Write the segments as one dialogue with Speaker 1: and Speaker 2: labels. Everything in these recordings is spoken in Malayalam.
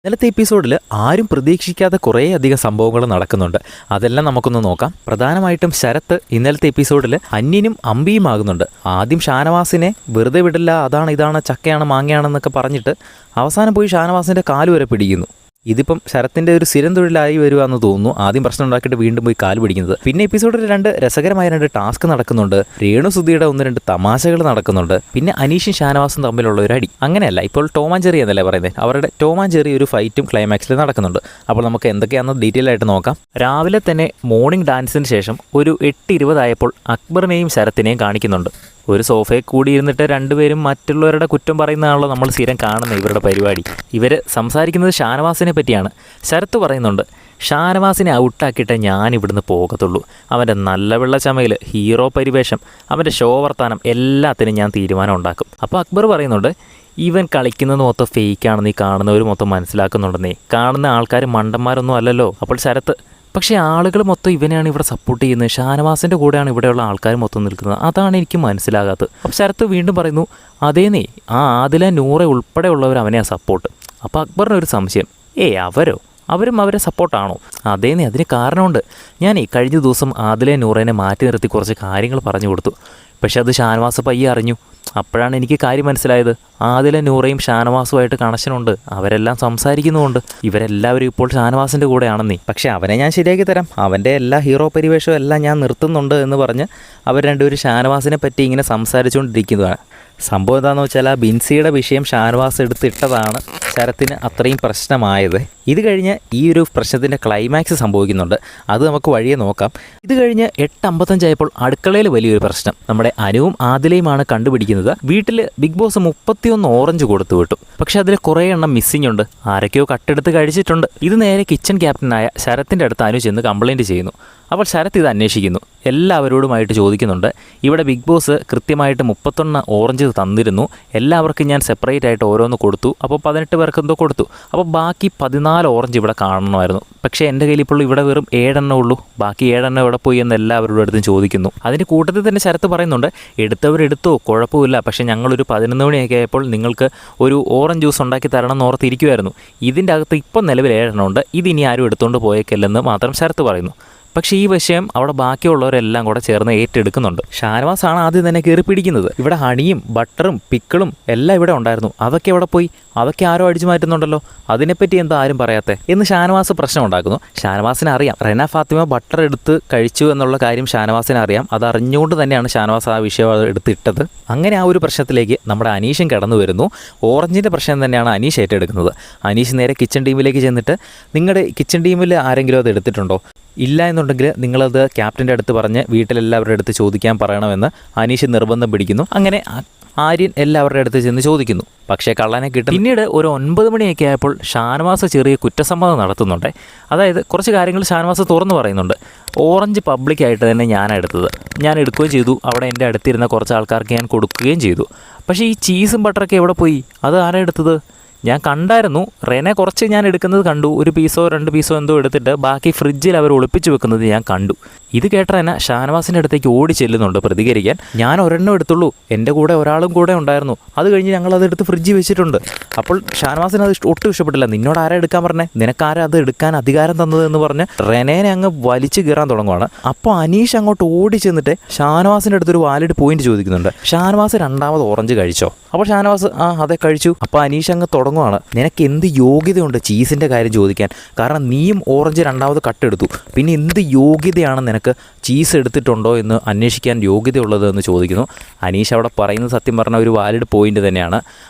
Speaker 1: ഇന്നലത്തെ എപ്പിസോഡിൽ ആരും പ്രതീക്ഷിക്കാതെ കുറേയധികം സംഭവങ്ങൾ നടക്കുന്നുണ്ട്. അതെല്ലാം നമുക്കൊന്ന് നോക്കാം. പ്രധാനമായിട്ടും ശരത്ത് ഇന്നലത്തെ എപ്പിസോഡിൽ അന്യനും അമ്പിയും ആകുന്നുണ്ട്. ആദ്യം ഷാനവാസിനെ വെറുതെ വിടില്ല, അതാണ് ഇതാണ് ചക്കയാണ് മാങ്ങയാണെന്നൊക്കെ പറഞ്ഞിട്ട് അവസാനം പോയി ഷാനവാസിൻ്റെ കാല് വരെ പിടിക്കുന്നു. ഇതിപ്പം ശരത്തിൻ്റെ ഒരു സ്ഥിരം തൊഴിലായി വരുവാന്ന് തോന്നുന്നു. ആദ്യം പ്രശ്നം ഉണ്ടാക്കിയിട്ട് വീണ്ടും പോയി കാല് പിടിക്കുന്നത്. പിന്നെ എപ്പിസോഡിൽ രസകരമായ രണ്ട് ടാസ്ക് നടക്കുന്നുണ്ട്. രേണുസുധിയുടെ 1-2 തമാശകൾ നടക്കുന്നുണ്ട്. പിന്നെ അനീഷും ഷാനവാസും തമ്മിലുള്ള ഒരു അടി. അങ്ങനെയല്ല, ഇപ്പോൾ ടോം ആൻഡ് ജെറി എന്നല്ലേ പറയുന്നത്. അവരുടെ ടോം ആൻഡ് ജെറി ഒരു ഫൈറ്റും ക്ലൈമാക്സിൽ നടക്കുന്നുണ്ട്. അപ്പോൾ നമുക്ക് എന്തൊക്കെയാണെന്ന് ഡീറ്റെയിൽ ആയിട്ട് നോക്കാം. രാവിലെ തന്നെ മോർണിംഗ് ഡാൻസിന് ശേഷം ഒരു 8:20 ആയപ്പോൾ അക്ബറിനെയും ശരത്തിനെയും കാണിക്കുന്നുണ്ട്. ഒരു സോഫയിൽ കൂടിയിരുന്നിട്ട് രണ്ടുപേരും മറ്റുള്ളവരുടെ കുറ്റം പറയുന്നതാണല്ലോ നമ്മൾ സ്ഥിരം കാണുന്നത് ഇവരുടെ പരിപാടി. ഇവർ സംസാരിക്കുന്നത് ഷാനവാസിനെ പറ്റിയാണ്. ശരത്ത് പറയുന്നുണ്ട്, ഷാനവാസിനെ ഔട്ടാക്കിയിട്ട് ഞാൻ ഇവിടുന്ന് പോകത്തുള്ളൂ. അവൻ്റെ നല്ല വെള്ളച്ചമയിൽ ഹീറോ പരിവേഷം, അവൻ്റെ ഷോ വർത്താനം എല്ലാത്തിനും ഞാൻ തീരുമാനം ഉണ്ടാക്കും. അപ്പോൾ അക്ബർ പറയുന്നുണ്ട്, ഇവൻ കളിക്കുന്നത് മൊത്തം ഫേക്കാണെന്ന് ഈ കാണുന്നവർ മൊത്തം മനസ്സിലാക്കുന്നുണ്ടെന്നേ. കാണുന്ന ആൾക്കാർ മണ്ടന്മാരൊന്നും അല്ലല്ലോ. അപ്പോൾ ശരത്ത്, പക്ഷേ ആളുകൾ മൊത്തം ഇവനെയാണ് ഇവിടെ സപ്പോർട്ട് ചെയ്യുന്നത്, ഷാനവാസിൻ്റെ കൂടെയാണ് ഇവിടെയുള്ള ആൾക്കാർ മൊത്തം നിൽക്കുന്നത്. അതാണ് എനിക്ക് മനസ്സിലാകാത്തത്. അപ്പോൾ ശരത്ത് വീണ്ടും പറയുന്നു, അതേന്നേ, ആദില നൂറെ ഉൾപ്പെടെയുള്ളവർ അവനെയാണ് സപ്പോർട്ട്. അപ്പോൾ അക്ബറിനൊരു സംശയം, അവരും അവരെ സപ്പോർട്ടാണോ? അതേന്നേ, അതിന് കാരണമുണ്ട്. കഴിഞ്ഞ ദിവസം ആദില നൂറേനെ മാറ്റി നിർത്തി കുറച്ച് കാര്യങ്ങൾ പറഞ്ഞു കൊടുത്തു. പക്ഷെ അത് ഷാനവാസ് പയ്യെ അറിഞ്ഞു. അപ്പോഴാണ് എനിക്ക് കാര്യം മനസ്സിലായത്. ആദില നൂറയും ഷാനവാസുമായിട്ട് കണക്ഷനുണ്ട്. അവരെല്ലാം സംസാരിക്കുന്നുമുണ്ട്. ഇവരെല്ലാവരും ഇപ്പോൾ ഷാനവാസിൻ്റെ കൂടെയാണെന്നേ. പക്ഷേ അവനെ ഞാൻ ശരിയാക്കി തരാം, അവൻ്റെ എല്ലാ ഹീറോ പരിവേഷവും എല്ലാം ഞാൻ നിർത്തുന്നുണ്ട് എന്ന് പറഞ്ഞ് അവർ രണ്ടുപേരും ഷാനവാസിനെ പറ്റി ഇങ്ങനെ സംസാരിച്ചുകൊണ്ടിരിക്കുന്നതാണ്. സംഭവം എന്താണെന്ന് വെച്ചാൽ ആ ബിൻസിയുടെ വിഷയം ഷാനവാസ് എടുത്തിട്ടതാണ് ശരത്തിന് അത്രയും പ്രശ്നമായത്. ഇത് കഴിഞ്ഞ് ഈ ഒരു പ്രശ്നത്തിൻ്റെ ക്ലൈമാക്സ് സംഭവിക്കുന്നുണ്ട്. അത് നമുക്ക് വഴിയെ നോക്കാം. ഇത് കഴിഞ്ഞ് 8:55 ആയപ്പോൾ അടുക്കളയിൽ വലിയൊരു പ്രശ്നം. നമ്മുടെ അനുവും ആദിലയുമാണ് കണ്ടുപിടിക്കുന്നത്. വീട്ടിൽ ബിഗ് ബോസ് 31 ഓറഞ്ച് കൊടുത്തു വിട്ടു. പക്ഷെ അതിൽ കുറേ എണ്ണം മിസ്സിംഗ് ഉണ്ട്. ആരൊക്കെയോ കട്ടെടുത്ത് കഴിച്ചിട്ടുണ്ട്. ഇത് നേരെ കിച്ചൺ ക്യാപ്റ്റനായ ശരത്തിൻ്റെ അടുത്ത് അനു ചെന്ന് കംപ്ലയിൻറ്റ് ചെയ്യുന്നു. അപ്പോൾ ശരത്ത് ഇത് അന്വേഷിക്കുന്നു. എല്ലാവരോടുമായിട്ട് ചോദിക്കുന്നുണ്ട്, ഇവിടെ ബിഗ് ബോസ് കൃത്യമായിട്ട് 31 ഓറഞ്ച് തന്നിരുന്നു. എല്ലാവർക്കും ഞാൻ സെപ്പറേറ്റ് ആയിട്ട് ഓരോന്ന് കൊടുത്തു. അപ്പോൾ 18 പേർക്ക് എന്തോ കൊടുത്തു. അപ്പോൾ ബാക്കി 14 ഓറഞ്ച് ഇവിടെ കാണണമായിരുന്നു. പക്ഷേ എൻ്റെ കയ്യിൽ ഇപ്പോൾ ഇവിടെ വെറും 7 എണ്ണം ഉള്ളൂ. ബാക്കി 7 എണ്ണം ഇവിടെ പോയി എന്ന് എല്ലാവരുടെ അടുത്തും ചോദിക്കുന്നു. അതിൻ്റെ കൂട്ടത്തിൽ തന്നെ ശരത്ത് പറയുന്നുണ്ട്, എടുത്തവരെടുത്തോ കുഴപ്പമില്ല, പക്ഷേ ഞങ്ങളൊരു 11 മണിയൊക്കെ ആയപ്പോൾ നിങ്ങൾക്ക് ഒരു ഓറഞ്ച് ജ്യൂസ് ഉണ്ടാക്കി തരണം എന്ന് ഓർത്തിരിക്കുമായിരുന്നു. ഇതിൻ്റെ അകത്ത് ഇപ്പം നിലവിൽ 7 എണ്ണം ഉണ്ട്. ഇതിനി ആരും എടുത്തുകൊണ്ട് പോയേക്കില്ലെന്ന് മാത്രം ശരത്ത് പറയുന്നു. പക്ഷേ ഈ വിഷയം അവിടെ ബാക്കിയുള്ളവരെല്ലാം കൂടെ ചേർന്ന് ഏറ്റെടുക്കുന്നുണ്ട്. ഷാനവാസാണ് ആദ്യം തന്നെ കയറി പിടിക്കുന്നത്. ഇവിടെ ഹണിയും ബട്ടറും പിക്കിളും എല്ലാം ഇവിടെ ഉണ്ടായിരുന്നു. അതൊക്കെ എവിടെ പോയി? അതൊക്കെ ആരോ അടിച്ചു മാറ്റുന്നുണ്ടല്ലോ. അതിനെപ്പറ്റി എന്താ ആരും പറയാത്തെ എന്ന് ഷാനവാസ് പ്രശ്നം ഉണ്ടാക്കുന്നു. ഷാനവാസിനെ അറിയാം, റെന ഫാത്തിമ ബട്ടർ എടുത്ത് കഴിച്ചു എന്നുള്ള കാര്യം ഷാനവാസിനെ അറിയാം. അത് അറിഞ്ഞുകൊണ്ട് തന്നെയാണ് ഷാനവാസ് ആ വിഷയം എടുത്തിട്ടത്. അങ്ങനെ ആ ഒരു പ്രശ്നത്തിലേക്ക് നമ്മുടെ അനീഷും കടന്നു വരുന്നു. ഓറഞ്ചിൻ്റെ പ്രശ്നം തന്നെയാണ് അനീഷ് ഏറ്റെടുക്കുന്നത്. അനീഷ് നേരെ കിച്ചൺ ടീമിലേക്ക് ചെന്നിട്ട്, നിങ്ങളുടെ കിച്ചൺ ടീമിൽ ആരെങ്കിലും അത് എടുത്തിട്ടുണ്ടോ? ഇല്ല എന്നുണ്ടെങ്കിൽ നിങ്ങളത് ക്യാപ്റ്റൻ്റെ അടുത്ത് പറഞ്ഞ് വീട്ടിലെല്ലാവരുടെ അടുത്ത് ചോദിക്കാൻ പറയണമെന്ന് അനീഷ് നിർബന്ധം പിടിക്കുന്നു. അങ്ങനെ ആര്യൻ എല്ലാവരുടെ അടുത്ത് ചെന്ന് ചോദിക്കുന്നു. പക്ഷേ കള്ളനെ കിട്ടും. പിന്നീട് ഒരു 9 മണിയൊക്കെ ആയപ്പോൾ ഷാനവാസ് ചെറിയ കുറ്റസമ്മതം നടത്തുന്നുണ്ട്. അതായത് കുറച്ച് കാര്യങ്ങൾ ഷാനവാസ് തുറന്നു പറയുന്നുണ്ട്. ഓറഞ്ച് പബ്ലിക്കായിട്ട് തന്നെ ഞാൻ എടുക്കുകയും ചെയ്തു. അവിടെ എൻ്റെ അടുത്തിരുന്ന കുറച്ച് ആൾക്കാർക്ക് ഞാൻ കൊടുക്കുകയും ചെയ്തു. പക്ഷേ ഈ ചീസും ബട്ടറൊക്കെ എവിടെ പോയി? അത് ആരാ എടുത്തത്? ഞാൻ കണ്ടായിരുന്നു. റെനെ കുറച്ച് ഞാൻ എടുക്കുന്നത് കണ്ടു. 1 പീസോ 2 പീസോ എന്തോ എടുത്തിട്ട് ബാക്കി ഫ്രിഡ്ജിൽ അവർ ഒളിപ്പിച്ച് വെക്കുന്നത് ഞാൻ കണ്ടു. ഇത് കേട്ട റെന ഷാനവാസിൻ്റെ അടുത്തേക്ക് ഓടി ചെല്ലുന്നുണ്ട് പ്രതികരിക്കാൻ. ഞാൻ ഒരെണ്ണം എടുത്തുള്ളൂ, എൻ്റെ കൂടെ ഒരാളും കൂടെ ഉണ്ടായിരുന്നു. അത് കഴിഞ്ഞ് ഞങ്ങളതെടുത്ത് ഫ്രിഡ്ജിൽ വെച്ചിട്ടുണ്ട്. അപ്പോൾ ഷാനവാസിന് അത് ഒട്ടും ഇഷ്ടപ്പെട്ടില്ല. നിന്നോട് ആരാ എടുക്കാൻ പറഞ്ഞേ? നിനക്കാരാ അത് എടുക്കാൻ അധികാരം തന്നത് എന്ന് പറഞ്ഞ് റെനേനെ അങ്ങ് വലിച്ചു കയറാൻ തുടങ്ങുവാണ്. അപ്പോൾ അനീഷ് അങ്ങോട്ട് ഓടി ചെന്നിട്ട് ഷാനവാസിൻ്റെ അടുത്തൊരു വാലിഡ് പോയിന്റ് ചോദിക്കുന്നുണ്ട്. ഷാനവാസ് 2ാമത് ഓറഞ്ച് കഴിച്ചോ? അപ്പോൾ ഷാനവാസ് അതെ കഴിച്ചു. അപ്പോൾ അനീഷ് അങ്ങ് തുടങ്ങുവാണ്, നിനക്ക് എന്ത് യോഗ്യതയുണ്ട് ചീസിൻ്റെ കാര്യം ചോദിക്കാൻ? കാരണം നീയും ഓറഞ്ച് 2ാമത് കട്ടെടുത്തു. പിന്നെ എന്ത് യോഗ്യതയാണ് നിനക്ക് ചീസ് എടുത്തിട്ടുണ്ടോ എന്ന് അന്വേഷിക്കാൻ യോഗ്യതയുള്ളത് എന്ന് ചോദിക്കുന്നു. അനീഷ് അവിടെ പറയുന്നത് സത്യം പറഞ്ഞ ഒരു വാലിഡ് പോയിന്റ് തന്നെയാണ്.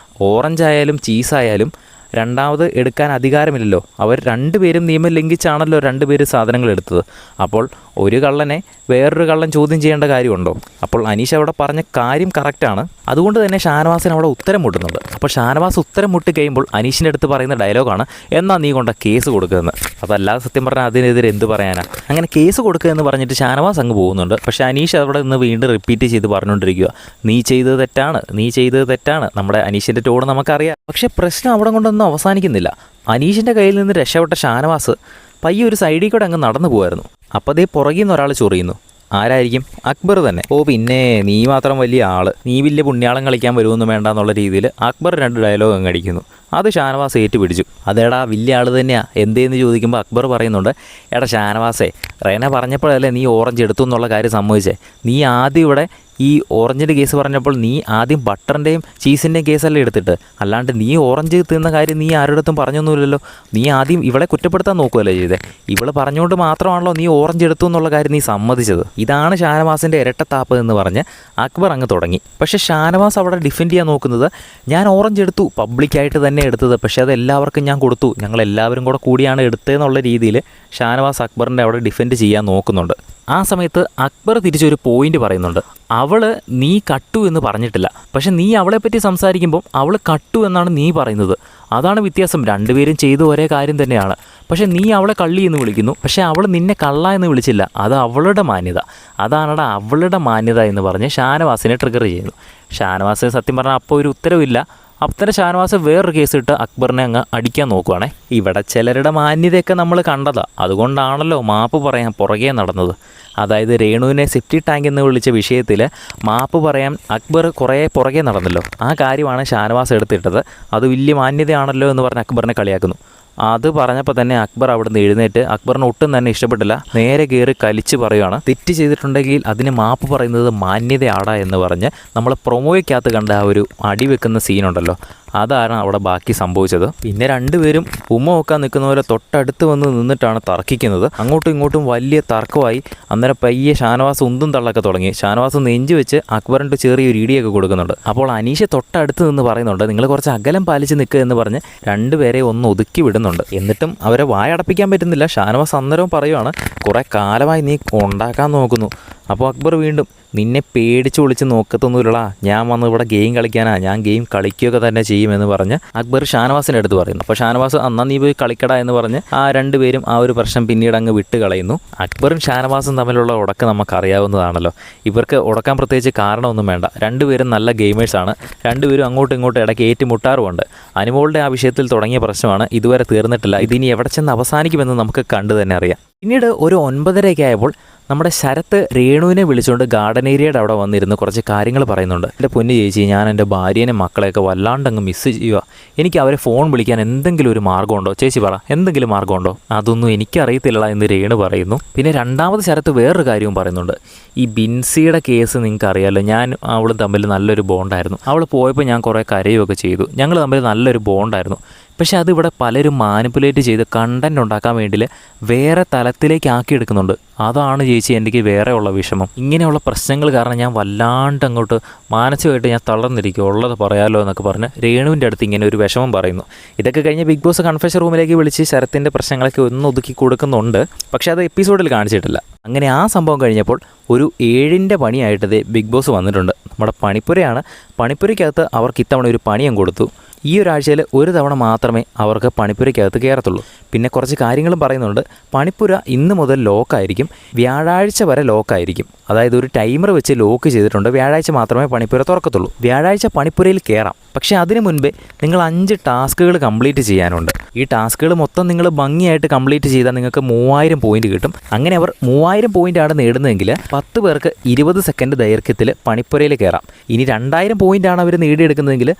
Speaker 1: ഓറഞ്ച് ആയാലും ചീസായാലും 2ാമത് എടുക്കാൻ അധികാരമില്ലല്ലോ. അവർ 2 പേരും നിയമം ലംഘിച്ചാണല്ലോ 2 പേര് സാധനങ്ങൾ എടുത്തത്. അപ്പോൾ ഒരു കള്ളനെ വേറൊരു കള്ളൻ ചോദ്യം ചെയ്യേണ്ട കാര്യമുണ്ടോ? അപ്പോൾ അനീഷ് അവിടെ പറഞ്ഞ കാര്യം കറക്റ്റാണ്. അതുകൊണ്ട് തന്നെ ഷാനവാസിന് അവിടെ ഉത്തരം മുട്ടുന്നുണ്ട്. അപ്പോൾ ഷാനവാസ് ഉത്തരം മുട്ടി കഴിയുമ്പോൾ അനീഷിൻ്റെ അടുത്ത് പറയുന്ന ഡയലോഗാണ്, എന്നാൽ നീ കൊണ്ട കേസ് കൊടുക്കുന്നത്. അതല്ലാതെ സത്യം പറഞ്ഞാൽ അതിനെതിരെ എന്ത് പറയാനാണ്? അങ്ങനെ കേസ് കൊടുക്കുക എന്ന് പറഞ്ഞിട്ട് ഷാനവാസ് അങ്ങ് പോകുന്നുണ്ട്. പക്ഷേ അനീഷ് അവിടെ നിന്ന് വീണ്ടും റിപ്പീറ്റ് ചെയ്ത് പറഞ്ഞുകൊണ്ടിരിക്കുക, നീ ചെയ്തത് തെറ്റാണ്. നമ്മുടെ അനീഷിൻ്റെ ടോൺ നമുക്കറിയാം. പക്ഷേ പ്രശ്നം അവിടെ കൊണ്ടൊന്നും അവസാനിക്കുന്നില്ല. അനീഷിൻ്റെ കയ്യിൽ നിന്ന് രക്ഷപ്പെട്ട ഷാനവാസ് പയ്യെ ഒരു സൈഡിൽ കൂടെ അങ്ങ് നടന്നു പോകുമായിരുന്നു. അപ്പോൾ അതേ പുറകിൽ നിന്ന് ഒരാൾ ചൊറിയുന്നു. ആരായിരിക്കും? അക്ബർ തന്നെ. ഓ പിന്നെ നീ മാത്രം വലിയ ആള്, നീ വലിയ പുണ്യാളം കളിക്കാൻ വരുമൊന്നും വേണ്ട എന്നുള്ള രീതിയിൽ അക്ബർ 2 ഡയലോഗ് അങ്ങ് അടിക്കുന്നു. അത് ഷാനവാസ് ഏറ്റുപിടിച്ചു. അതേടാ വലിയ ആൾ തന്നെയാണ് എന്തേന്ന് ചോദിക്കുമ്പോൾ അക്ബർ പറയുന്നുണ്ട്, എടാ ഷാനവാസേ, റേന പറഞ്ഞപ്പോഴല്ലേ നീ ഓറഞ്ച് എടുത്തു എന്നുള്ള കാര്യം സമ്മതിച്ചേ. നീ ആദ്യം ഇവിടെ ഈ ഓറഞ്ചിൻ്റെ കേസ് പറഞ്ഞപ്പോൾ നീ ആദ്യം ബട്ടറിൻ്റെയും ചീസിൻ്റെയും കേസല്ലേ എടുത്തിട്ട്, അല്ലാണ്ട് നീ ഓറഞ്ച് തിന്ന കാര്യം നീ ആരോടത്തും പറഞ്ഞൊന്നുമില്ലല്ലോ. നീ ആദ്യം ഇവളെ കുറ്റപ്പെടുത്താൻ നോക്കുകയല്ലേ ചെയ്തേ. ഇവള് പറഞ്ഞുകൊണ്ട് മാത്രമാണല്ലോ നീ ഓറഞ്ച് എടുത്തു എന്നുള്ള കാര്യം നീ സമ്മതിച്ചത്. ഇതാണ് ഷാനവാസിൻ്റെ ഇരട്ടത്താപ്പ് എന്ന് പറഞ്ഞ് അക്ബർ അങ്ങ് തുടങ്ങി. പക്ഷേ ഷാനവാസ് അവിടെ ഡിഫെൻഡ് ചെയ്യാൻ നോക്കുന്നത്, ഞാൻ ഓറഞ്ച് എടുത്തു, പബ്ലിക്കായിട്ട് തന്നെ എടുത്തത്, പക്ഷേ അത് എല്ലാവർക്കും ഞാൻ കൊടുത്തു, ഞങ്ങളെല്ലാവരും കൂടിയാണ് എടുത്തതെന്നുള്ള രീതിയിൽ ഷാനവാസ് അക്ബറിൻ്റെ അവിടെ ഡിഫെൻഡ് ചെയ്യാൻ നോക്കുന്നുണ്ട്. ആ സമയത്ത് അക്ബർ തിരിച്ചൊരു പോയിന്റ് പറയുന്നുണ്ട്. അവൾ നീ കട്ടു എന്ന് പറഞ്ഞിട്ടില്ല, പക്ഷെ നീ അവളെപ്പറ്റി സംസാരിക്കുമ്പം അവൾ കട്ടു എന്നാണ് നീ പറയുന്നത്. അതാണ് വ്യത്യാസം. രണ്ടുപേരും ചെയ്ത ഒരേ കാര്യം തന്നെയാണ്. പക്ഷെ നീ അവളെ കള്ളി എന്ന് വിളിക്കുന്നു, പക്ഷേ അവൾ നിന്നെ കള്ള എന്ന് വിളിച്ചില്ല. അത് അവളുടെ മാന്യത, അതാണടാ അവളുടെ മാന്യത എന്ന് പറഞ്ഞ് ഷാനവാസിനെ ട്രിഗർ ചെയ്യുന്നു. ഷാനവാസിന് സത്യം പറഞ്ഞാൽ അപ്പോൾ ഒരു ഉത്തരവില്ല. അപ്പം തന്നെ ഷാനവാസ് വേറൊരു കേസിട്ട് അക്ബറിനെ അങ്ങ് അടിക്കാൻ നോക്കുവാണേ. ഇവിടെ ചിലരുടെ മാന്യതയൊക്കെ നമ്മൾ കണ്ടതാണ്, അതുകൊണ്ടാണല്ലോ മാപ്പ് പറയാൻ പുറകെ നടന്നത്. അതായത് രേണുവിനെ സെപ്റ്റി ടാങ്ക് എന്ന് വിളിച്ച വിഷയത്തിൽ മാപ്പ് പറയാൻ അക്ബർ കുറേ പുറകെ നടന്നല്ലോ. ആ കാര്യമാണ് ഷാനവാസ് എടുത്തിട്ടത്. അത് വലിയ മാന്യതയാണല്ലോ എന്ന് പറഞ്ഞ് അക്ബറിനെ കളിയാക്കുന്നു. അത് പറഞ്ഞപ്പോൾ തന്നെ അക്ബർ അവിടുന്ന് എഴുന്നേറ്റ്, അക്ബറിന് ഒട്ടും തന്നെ ഇഷ്ടപ്പെട്ടില്ല, നേരെ കയറി കലിച്ച് പറയുകയാണ്, തെറ്റ് ചെയ്തിട്ടുണ്ടെങ്കിൽ അതിന് മാപ്പ് പറയുന്നത് മാന്യതയാടാ എന്ന് പറഞ്ഞ് നമ്മൾ പ്രൊമോയ്ക്കകത്ത് കണ്ട ആ ഒരു അടി വെക്കുന്ന സീനുണ്ടല്ലോ, അതാണ് അവിടെ ബാക്കി സംഭവിച്ചത്. പിന്നെ രണ്ടുപേരും ഉമ്മ വെക്കാൻ നിൽക്കുന്ന പോലെ തൊട്ടടുത്ത് വന്ന് നിന്നിട്ടാണ് തർക്കിക്കുന്നത്. അങ്ങോട്ടും ഇങ്ങോട്ടും വലിയ തർക്കമായി. അന്നേരം പയ്യെ ഷാനവാസ് ഉന്തും തള്ളൊക്കെ തുടങ്ങി. ഷാനവാസ് നെഞ്ച് വെച്ച് അക്ബറിൻ്റെ ചെറിയൊരു ഇടിയൊക്കെ കൊടുക്കുന്നുണ്ട്. അപ്പോൾ അനീഷ് തൊട്ടടുത്ത് നിന്ന് പറയുന്നുണ്ട്, നിങ്ങൾ കുറച്ച് അകലം പാലിച്ച് നിൽക്കുക എന്ന് പറഞ്ഞ് രണ്ടുപേരെ ഒന്ന് ഒതുക്കി വിടുന്നുണ്ട്. എന്നിട്ടും അവരെ വായടപ്പിക്കാൻ പറ്റുന്നില്ല. ഷാനവാസ് അന്നേരവും പറയുവാണ്, കുറേ കാലമായി നീ ഉണ്ടാക്കാൻ നോക്കുന്നു. അപ്പോൾ അക്ബർ വീണ്ടും, നിന്നെ പേടിച്ച് വിളിച്ച് നോക്കത്തൊന്നുമില്ലടാ, ഞാൻ വന്ന് ഇവിടെ ഗെയിം കളിക്കാനാ, ഞാൻ ഗെയിം കളിക്കുകയൊക്കെ തന്നെ ചെയ്യുമെന്ന് പറഞ്ഞ് അക്ബർ ഷാനവാസിൻ്റെ അടുത്ത് പറയുന്നു. അപ്പോൾ ഷാനവാസ് അന്നാ നീ പോയി കളിക്കടാ എന്ന് പറഞ്ഞ് ആ രണ്ടുപേരും ആ ഒരു പ്രശ്നം പിന്നീട് അങ്ങ് വിട്ട് കളയുന്നു. അക്ബറും ഷാനവാസും തമ്മിലുള്ള ഉടക്ക് നമുക്കറിയാവുന്നതാണല്ലോ. ഇവർക്ക് ഉടക്കാൻ പ്രത്യേകിച്ച് കാരണമൊന്നും വേണ്ട. രണ്ടുപേരും നല്ല ഗെയിമേഴ്സാണ്. രണ്ടുപേരും അങ്ങോട്ടും ഇങ്ങോട്ടും ഇടയ്ക്ക് ഏറ്റുമുട്ടാറുമുണ്ട്. അനുമോളുടെ ആ വിഷയത്തിൽ തുടങ്ങിയ പ്രശ്നമാണ്, ഇതുവരെ തീർന്നിട്ടില്ല. ഇതിനി എവിടെ ചെന്ന് അവസാനിക്കുമെന്ന് നമുക്ക് കണ്ടു തന്നെ അറിയാം. പിന്നീട് ഒരു 9:30 ആയപ്പോൾ നമ്മുടെ ശരത്ത് രേണുവിനെ വിളിച്ചുകൊണ്ട് ഗാർഡൻ ഏരിയയുടെ അവിടെ വന്നിരുന്ന് കുറച്ച് കാര്യങ്ങൾ പറയുന്നുണ്ട്. എൻ്റെ പൊന്നു ചേച്ചി, ഞാൻ എൻ്റെ ഭാര്യേനെ മക്കളെയൊക്കെ വല്ലാണ്ടങ്ങ് മിസ്സ് ചെയ്യുക. എനിക്ക് അവരെ ഫോൺ വിളിക്കാൻ എന്തെങ്കിലും ഒരു മാർഗ്ഗമുണ്ടോ ചേച്ചി, പറ, എന്തെങ്കിലും മാർഗ്ഗമുണ്ടോ? അതൊന്നും എനിക്കറിയത്തില്ല എന്ന് രേണു പറയുന്നു. പിന്നെ രണ്ടാമത് ശരത്ത് വേറൊരു കാര്യവും പറയുന്നുണ്ട്. ഈ ബിൻസിയുടെ കേസ് നിങ്ങൾക്ക് അറിയാമല്ലോ, ഞാൻ അവളും തമ്മിൽ നല്ലൊരു ബോണ്ടായിരുന്നു. അവൾ പോയപ്പോൾ ഞാൻ കുറേ കരയുകയൊക്കെ ചെയ്തു. ഞങ്ങൾ തമ്മിൽ നല്ലൊരു ബോണ്ടായിരുന്നു. പക്ഷേ അതിവിടെ പലരും മാനിപ്പുലേറ്റ് ചെയ്ത് കണ്ടൻറ് ഉണ്ടാക്കാൻ വേണ്ടി വേറെ തലത്തിലേക്ക് ആക്കിയെടുക്കുന്നുണ്ട്. അതാണ് ചേച്ചി എനിക്ക് വേറെ ഉള്ള വിഷമം. ഇങ്ങനെയുള്ള പ്രശ്നങ്ങൾ കാരണം ഞാൻ വല്ലാണ്ട് അങ്ങോട്ട് മാനസികമായിട്ട് ഞാൻ തളർന്നിരിക്കും, ഉള്ളത് പറയാമല്ലോ എന്നൊക്കെ പറഞ്ഞ് രേണുവിൻ്റെ അടുത്ത് ഇങ്ങനെ ഒരു വിഷമം പറയുന്നു. ഇതൊക്കെ കഴിഞ്ഞ് ബിഗ് ബോസ് കൺഫെഷൻ റൂമിലേക്ക് വിളിച്ച് ശരത്തിൻ്റെ പ്രശ്നങ്ങളൊക്കെ ഒന്ന് ഒതുക്കി കൊടുക്കുന്നുണ്ട്. പക്ഷേ അത് എപ്പിസോഡിൽ കാണിച്ചിട്ടില്ല. അങ്ങനെ ആ സംഭവം കഴിഞ്ഞപ്പോൾ ഒരു 7ന്റെ പണിയായിട്ട് ബിഗ് ബോസ് വന്നിട്ടുണ്ട്. നമ്മുടെ പണിപ്പുരയാണ്. പണിപ്പുരയ്ക്കകത്ത് അവർക്ക് ഇത്തവണ ഒരു പണിയും കൊടുത്തു. ഈ ഒരാഴ്ചയിൽ ഒരു തവണ മാത്രമേ അവർക്ക് പണിപ്പുരയ്ക്കകത്ത് കയറത്തുള്ളൂ. പിന്നെ കുറച്ച് കാര്യങ്ങളും പറയുന്നുണ്ട്. പണിപ്പുര ഇന്ന് മുതൽ ലോക്കായിരിക്കും, വ്യാഴാഴ്ച വരെ ലോക്കായിരിക്കും. അതായത് ഒരു ടൈമർ വെച്ച് ലോക്ക് ചെയ്തിട്ടുണ്ട്. വ്യാഴാഴ്ച മാത്രമേ പണിപ്പുര തുറക്കത്തുള്ളൂ. വ്യാഴാഴ്ച പണിപ്പുരയിൽ കയറാം, പക്ഷേ അതിന് മുൻപേ നിങ്ങൾ 5 ടാസ്കുകൾ കംപ്ലീറ്റ് ചെയ്യാനുണ്ട്. ഈ ടാസ്കുകൾ മൊത്തം നിങ്ങൾ ഭംഗിയായിട്ട് കംപ്ലീറ്റ് ചെയ്താൽ നിങ്ങൾക്ക് 3000 പോയിന്റ് കിട്ടും. അങ്ങനെ അവർ 3000 പോയിൻ്റാണ് നേടുന്നതെങ്കിൽ 10 പേർക്ക് 20 സെക്കൻഡ് ദൈർഘ്യത്തിൽ പണിപ്പുരയിൽ കയറാം. ഇനി 2000 പോയിൻ്റാണ് അവർ നേടിയെടുക്കുന്നതെങ്കിൽ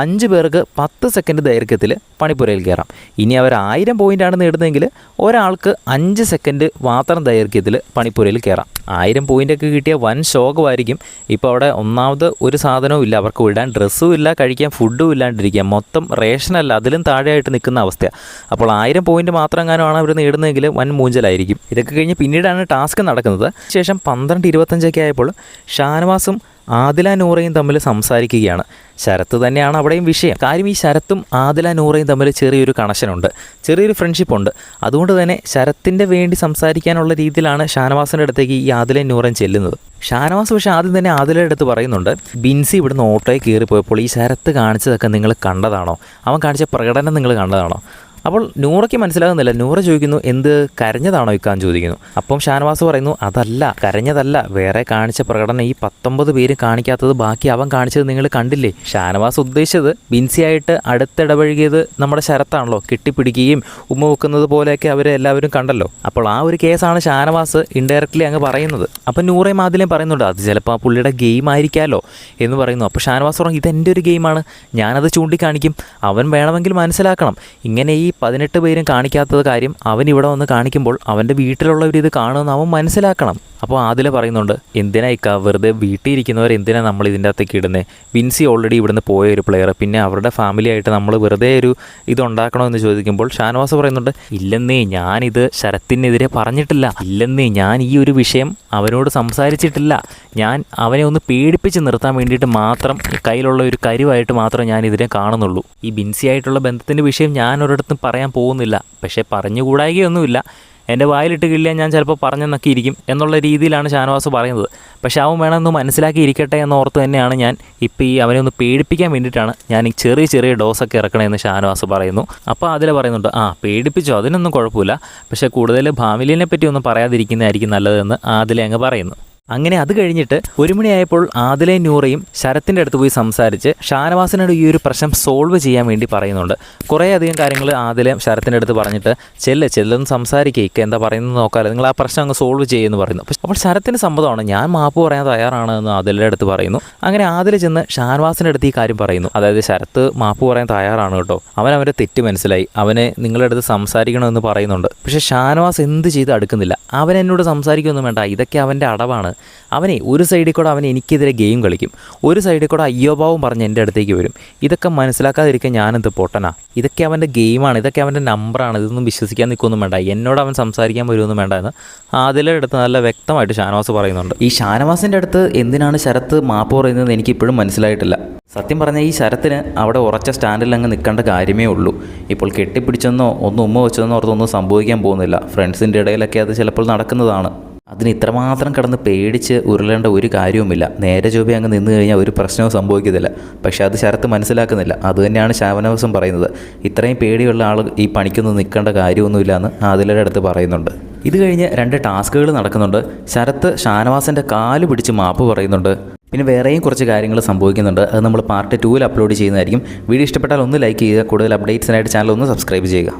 Speaker 1: 5 പേർക്ക് 10 സെക്കൻഡ് ദൈർഘ്യത്തിൽ പണിപ്പുരയിൽ കയറാം. ഇനി അവർ 1000 പോയിൻ്റാണ് നേടുന്നതെങ്കിൽ ഒരാൾക്ക് 5 സെക്കൻഡ് മാത്രം ദൈർഘ്യത്തിൽ പണിപ്പുരയിൽ കയറാം. 1000 പോയിൻ്റൊക്കെ കിട്ടിയ വൻ ശോകമായിരിക്കും. ഇപ്പോൾ അവിടെ ഒന്നാമത് ഒരു സാധനവും ഇല്ല, അവർക്ക് ഇടാൻ ഡ്രസ്സും ഇല്ല, കഴിക്കാൻ ഫുഡും ഇല്ലാണ്ടിരിക്കുക, മൊത്തം റേഷനല്ല അതിലും താഴെയായിട്ട് നിൽക്കുന്ന അവസ്ഥയാണ്. അപ്പോൾ 1000 പോയിൻ്റ് മാത്രം എങ്ങാനുമാണ് അവർ നേടുന്നതെങ്കിൽ വൻ മൂഞ്ചലായിരിക്കും. ഇതൊക്കെ കഴിഞ്ഞ് പിന്നീടാണ് ടാസ്ക് നടക്കുന്നത്. ശേഷം 12:25 ആയപ്പോൾ ഷാനവാസും ആദില നൂറയും തമ്മിൽ സംസാരിക്കുകയാണ്. ശരത്ത് തന്നെയാണ് അവിടെയും വിഷയം. കാര്യം ഈ ശരത്തും ആദില നൂറയും തമ്മിൽ ചെറിയൊരു കണക്ഷനുണ്ട്, ചെറിയൊരു ഫ്രണ്ട്ഷിപ്പുണ്ട്. അതുകൊണ്ട് തന്നെ ശരത്തിൻ്റെ വേണ്ടി സംസാരിക്കാനുള്ള രീതിയിലാണ് ഷാനവാസിൻ്റെ അടുത്തേക്ക് ഈ ആദില നൂറയും ചെല്ലുന്നത്. ഷാനവാസ് പക്ഷേ ആദ്യം തന്നെ ആദിലയുടെ അടുത്ത് പറയുന്നുണ്ട്, ബിൻസി ഇവിടുന്ന് ഓട്ടോയിൽ കയറിപ്പോയപ്പോൾ ഈ ശരത്ത് കാണിച്ചതൊക്കെ നിങ്ങൾ കണ്ടതാണോ? അവൻ കാണിച്ച പ്രകടനം നിങ്ങൾ കണ്ടതാണോ? അപ്പോൾ നൂറയ്ക്ക് മനസ്സിലാകുന്നില്ല. നൂറ ചോദിക്കുന്നു, എന്ത് കരഞ്ഞതാണോ ഇക്കാൻ ചോദിക്കുന്നു. അപ്പം ഷാനവാസ് പറയുന്നു, അതല്ല, കരഞ്ഞതല്ല, വേറെ കാണിച്ച പ്രകടനം ഈ 19 പേര് കാണിക്കാത്തത് ബാക്കി അവൻ കാണിച്ചത് നിങ്ങൾ കണ്ടില്ലേ. ഷാനവാസ് ഉദ്ദേശിച്ചത് ബിൻസിയായിട്ട് അടുത്തിടപഴകിയത് നമ്മുടെ ശരത്താണല്ലോ, കെട്ടിപ്പിടിക്കുകയും ഉമ്മ വെക്കുന്നത് പോലെയൊക്കെ അവരെല്ലാവരും കണ്ടല്ലോ. അപ്പോൾ ആ ഒരു കേസാണ് ഷാനവാസ് ഇൻഡയറക്റ്റ്ലി അങ്ങ് പറയുന്നത്. അപ്പം നൂറയും ആദിലയും പറയുന്നുണ്ട്, അത് ചിലപ്പോൾ ആ പുള്ളിയുടെ ഗെയിം ആയിരിക്കാമല്ലോ എന്ന് പറയുന്നു. അപ്പോൾ ഷാനവാസ് പറഞ്ഞു, ഇതെൻ്റെ ഒരു ഗെയിമാണ്, ഞാനത് ചൂണ്ടിക്കാണിക്കും, അവൻ വേണമെങ്കിൽ മനസ്സിലാക്കണം. ഇങ്ങനെ ഈ 18 പേരും കാണിക്കാത്തത് കാര്യം അവൻ ഇവിടെ വന്ന് കാണിക്കുമ്പോൾ അവൻ്റെ വീട്ടിലുള്ളവരിത് കാണുമെന്ന് അവൻ മനസ്സിലാക്കണം. അപ്പോൾ ആദില പറയുന്നുണ്ട്, എന്തിനാ ഇക്ക വെറുതെ വീട്ടിൽ ഇരിക്കുന്നവർ എന്തിനാ നമ്മൾ ഇതിൻ്റെ അകത്തേക്ക് ഇടുന്നത്? വിൻസി ഓൾറെഡി ഇവിടുന്ന് പോയ ഒരു പ്ലെയർ, പിന്നെ അവരുടെ ഫാമിലി ആയിട്ട് നമ്മൾ വെറുതെ ഒരു ഇതുണ്ടാക്കണമെന്ന് ചോദിക്കുമ്പോൾ ഷാനവാസ് പറയുന്നുണ്ട്, ഇല്ലെന്നേ, ഞാനിത് ശരത്തിനെതിരെ പറഞ്ഞിട്ടില്ല, ഇല്ലെന്നേ, ഞാൻ ഈ ഒരു വിഷയം അവനോട് സംസാരിച്ചിട്ടില്ല, ഞാൻ അവനെ ഒന്ന് പേടിപ്പിച്ച് നിർത്താൻ വേണ്ടിയിട്ട് മാത്രം കയ്യിലുള്ള ഒരു കരുവായിട്ട് മാത്രം ഞാൻ ഇതിനെ കാണുന്നുള്ളൂ. ഈ ബിൻസി ആയിട്ടുള്ള ബന്ധത്തിൻ്റെ വിഷയം ഞാൻ ഒരിടത്തും പറയാൻ പോകുന്നില്ല, പക്ഷേ പറഞ്ഞുകൂടായികയൊന്നുമില്ല, എൻ്റെ വായിലിട്ട് കിള്ളിയാൽ ഞാൻ ചിലപ്പോൾ പറഞ്ഞെന്നൊക്കെ ഇരിക്കും എന്നുള്ള രീതിയിലാണ് ഷാനവാസ് പറയുന്നത്. പക്ഷേ അവൻ വേണമെന്ന് മനസ്സിലാക്കിയിരിക്കട്ടെ എന്നോർത്ത് തന്നെയാണ് ഞാൻ ഇപ്പോൾ ഈ അവനെ ഒന്ന് പേടിപ്പിക്കാൻ വേണ്ടിയിട്ടാണ് ഞാൻ ഈ ചെറിയ ഡോസൊക്കെ ഇറക്കണമെന്ന് ഷാനവാസ് പറയുന്നു. അപ്പോൾ അതിൽ പറയുന്നുണ്ട്, പേടിപ്പിച്ചോ, അതിനൊന്നും കുഴപ്പമില്ല, പക്ഷേ കൂടുതൽ ഫാമിലിനെ പറ്റി ഒന്നും പറയാതിരിക്കുന്നതായിരിക്കും നല്ലതെന്ന് ആദിലെ അങ്ങ് പറയുന്നു. അങ്ങനെ അത് കഴിഞ്ഞിട്ട് 1 മണിയായപ്പോൾ ആദിലയും നൂറയും ശരത്തിൻ്റെ അടുത്ത് പോയി സംസാരിച്ച് ഷാനവാസിനോട് ഈ ഒരു പ്രശ്നം സോൾവ് ചെയ്യാൻ വേണ്ടി പറയുന്നുണ്ട്. കുറേ അധികം കാര്യങ്ങൾ ആദിലയും ശരത്തിൻ്റെ അടുത്ത് പറഞ്ഞിട്ട്, ചെല്ലൊന്ന് സംസാരിക്കുക, ഇക്ക എന്താ പറയുന്നത് നോക്കാമല്ലോ, നിങ്ങൾ ആ പ്രശ്നം അങ്ങ് സോൾവ് ചെയ്യുമെന്ന് പറയുന്നു. അപ്പോൾ ശരത്തിന് സമ്മതമാണ്, ഞാൻ മാപ്പ് പറയാൻ തയ്യാറാണ് എന്ന് ആദിലയുടെ അടുത്ത് പറയുന്നു. അങ്ങനെ ആദില ചെന്ന് ഷാനവാസിൻ്റെ അടുത്ത് ഈ കാര്യം പറയുന്നു. അതായത് ശരത്ത് മാപ്പ് പറയാൻ തയ്യാറാണ് കേട്ടോ, അവൻ്റെ തെറ്റ് മനസ്സിലായി, അവനെ നിങ്ങളുടെ അടുത്ത് സംസാരിക്കണമെന്ന് പറയുന്നുണ്ട്. പക്ഷേ ഷാനവാസ് എന്ത് ചെയ്ത് അടുക്കുന്നില്ല. അവൻ എന്നോട് സംസാരിക്കുകയൊന്നും വേണ്ട, ഇതൊക്കെ അവൻ്റെ അടവാണ്. അവനെ ഒരു സൈഡിൽ കൂടെ അവൻ എനിക്കെതിരെ ഗെയിം കളിക്കും, ഒരു സൈഡിൽ കൂടെ അയ്യോഭാവം പറഞ്ഞ് എൻ്റെ അടുത്തേക്ക് വരും. ഇതൊക്കെ മനസ്സിലാക്കാതിരിക്കാൻ ഞാനെന്ത് പൊട്ടനാ? ഇതൊക്കെ അവൻ്റെ ഗെയിമാണ്, ഇതൊക്കെ അവൻ്റെ നമ്പറാണ്, ഇതൊന്നും വിശ്വസിക്കാൻ നിൽക്കൊന്നും വേണ്ട, എന്നോട് അവൻ സംസാരിക്കാൻ വരുമൊന്നും വേണ്ട എന്ന് ആദിലയുടെ അടുത്ത് നല്ല വ്യക്തമായിട്ട് ഷാനവാസ് പറയുന്നുണ്ട്. ഈ ഷാനവാസിൻ്റെ അടുത്ത് എന്തിനാണ് ശരത്ത് മാപ്പ് പറയുന്നത് എനിക്കിപ്പോഴും മനസ്സിലായിട്ടില്ല. സത്യം പറഞ്ഞാൽ ഈ ശരത്തിന് അവിടെ ഉറച്ച സ്റ്റാൻഡിൽ അങ്ങ് നിൽക്കേണ്ട കാര്യമേ ഉള്ളൂ. ഇപ്പോൾ കെട്ടിപ്പിടിച്ചെന്നോ ഉമ്മ വെച്ചെന്നോ ഓർത്തൊന്നും സംഭവിക്കാൻ പോകുന്നില്ല. ഫ്രണ്ട്സിൻ്റെ ഇടയിലൊക്കെ അത് ചിലപ്പോൾ നടക്കുന്നതാണ്. അതിന് ഇത്രമാത്രം കിടന്ന് പേടിച്ച് ഉരുളേണ്ട ഒരു കാര്യവുമില്ല. നേരെ ചൊവ്വേ അങ്ങ് നിന്ന് കഴിഞ്ഞാൽ ഒരു പ്രശ്നവും സംഭവിക്കത്തില്ല. പക്ഷേ അത് ശരത്ത് മനസ്സിലാക്കുന്നില്ല. അതുതന്നെയാണ് ഷാനവാസും പറയുന്നത്, ഇത്രയും പേടിയുള്ള ആൾ ഈ പണിക്കൊന്നും നിൽക്കേണ്ട കാര്യമൊന്നുമില്ല എന്ന് ആദിലയുടെ അടുത്ത് പറയുന്നുണ്ട്. ഇത് കഴിഞ്ഞ് 2 ടാസ്കുകൾ നടക്കുന്നുണ്ട്. ശരത്ത് ഷാനവാസിൻ്റെ കാല് പിടിച്ച് മാപ്പ് പറയുന്നുണ്ട്. പിന്നെ വേറെയും കുറച്ച് കാര്യങ്ങൾ സംഭവിക്കുന്നുണ്ട്. അത് നമ്മൾ പാർട്ട് 2 അപ്ലോഡ് ചെയ്യുന്നതായിരിക്കും. വീഡിയോ ഇഷ്ടപ്പെട്ടാൽ ഒന്ന് ലൈക്ക് ചെയ്യുക. കൂടുതൽ അപ്ഡേറ്റ്സിനായിട്ട് ചാനൽ ഒന്ന് സബ്സ്ക്രൈബ് ചെയ്യുക.